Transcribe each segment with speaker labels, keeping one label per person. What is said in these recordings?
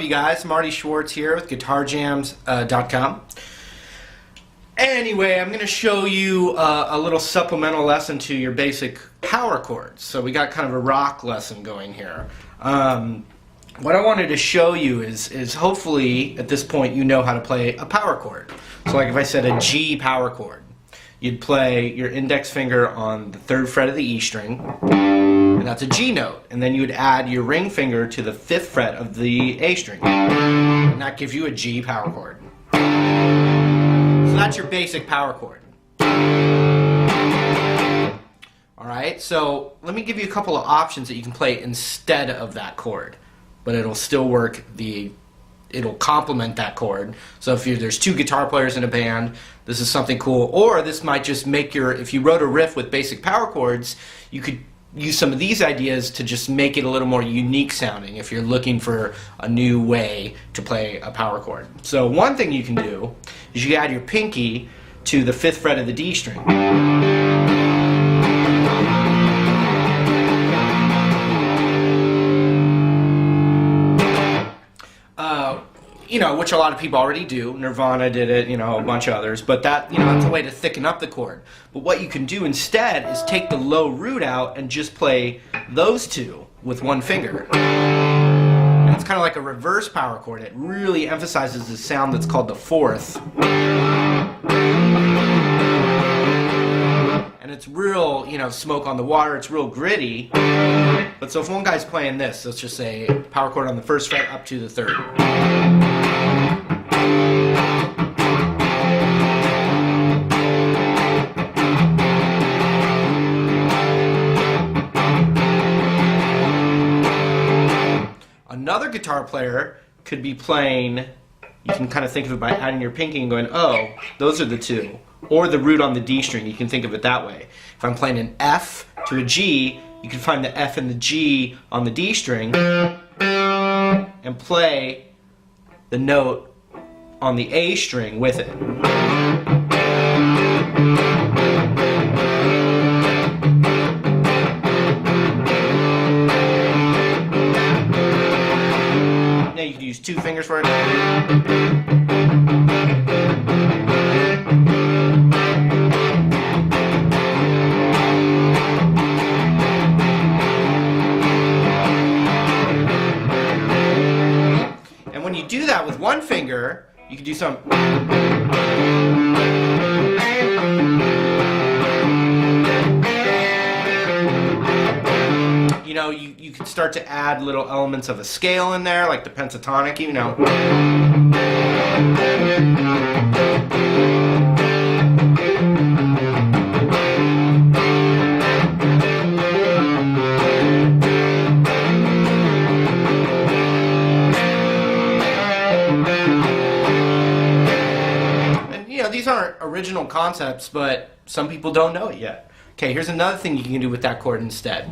Speaker 1: you guys? Marty Schwartz here with GuitarJams.com. Anyway, I'm going to show you a little supplemental lesson to your basic power chords. So we got kind of a rock lesson going here. What I wanted to show you is hopefully at this point you know how to play a power chord. So like if I said a G power chord, you'd play your index finger on the 3rd fret of the E string, and that's a G note. And then you would add your ring finger to the 5th fret of the A string, and that gives you a G power chord. So that's your basic power chord. Alright, so let me give you a couple of options that you can play instead of that chord, but it'll still work. It'll complement that chord. So if there's 2 guitar players in a band, this is something cool. Or this might just make if you wrote a riff with basic power chords, you could use some of these ideas to just make it a little more unique sounding if you're looking for a new way to play a power chord. So one thing you can do is you add your pinky to the 5th fret of the D string. Which a lot of people already do. Nirvana did it, a bunch of others. But that, that's a way to thicken up the chord. But what you can do instead is take the low root out and just play those 2 with 1 finger. And it's kind of like a reverse power chord. It really emphasizes the sound that's called the 4th. And it's real, smoke on the water. It's real gritty. But so if one guy's playing this, let's just say power chord on the 1st fret up to the 3rd. Another guitar player could be playing, you can kind of think of it by adding your pinky and going, oh, those are the 2. Or the root on the D string, you can think of it that way. If I'm playing an F to a G, you can find the F and the G on the D string and play the note on the A string with it. Now you can use 2 fingers for it. And when you do that with 1 finger, you can do some. You can start to add little elements of a scale in there, like the pentatonic, These aren't original concepts, but some people don't know it yet. Okay, here's another thing you can do with that chord instead.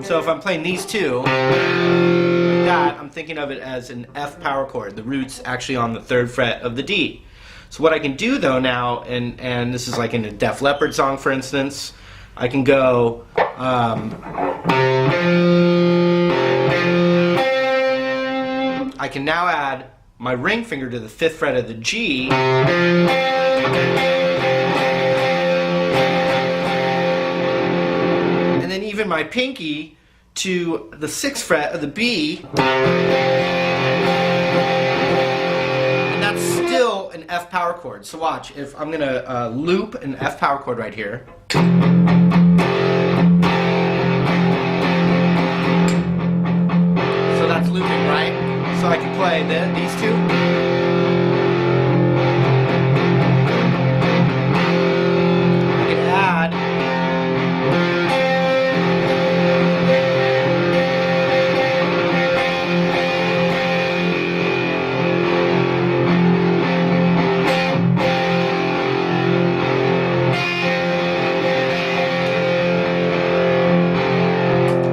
Speaker 1: So if I'm playing these 2, like that, I'm thinking of it as an F power chord. The root's actually on the 3rd fret of the D. So what I can do though now, and this is like in a Def Leppard song for instance, I can go I can now add my ring finger to the 5th fret of the G, and then even my pinky to the 6th fret of the B, and that's still an F power chord. So watch, if I'm going to loop an F power chord right here. So that's looping, right? So I can play these 2. I can add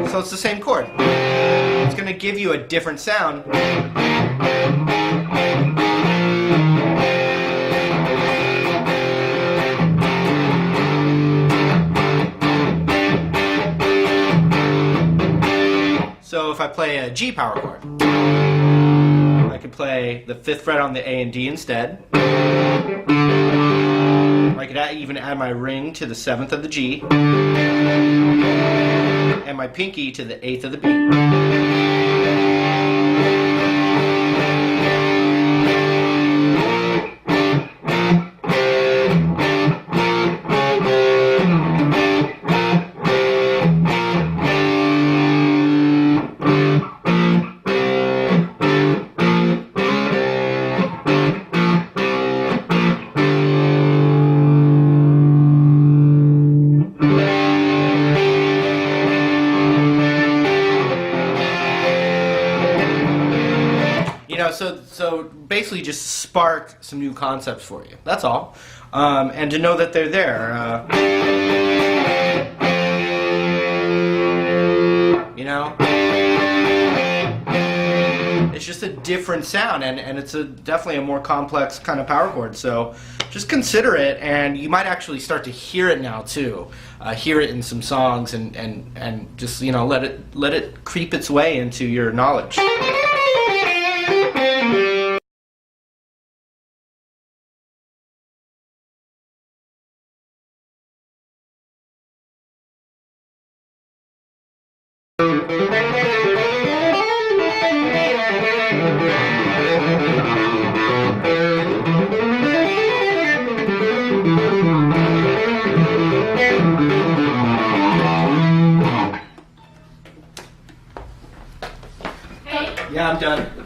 Speaker 1: so it's the same chord. It's going to give you a different sound. if I play a G power chord, I could play the 5th fret on the A and D instead. I could even add my ring to the 7th of the G, and my pinky to the 8th of the B. So basically just spark some new concepts for you. That's all. And to know that they're there. You know? It's just a different sound, and it's definitely a more complex kind of power chord. So just consider it, and you might actually start to hear it now too. Hear it in some songs, and just, you know, let it creep its way into your knowledge. Yeah, I'm done.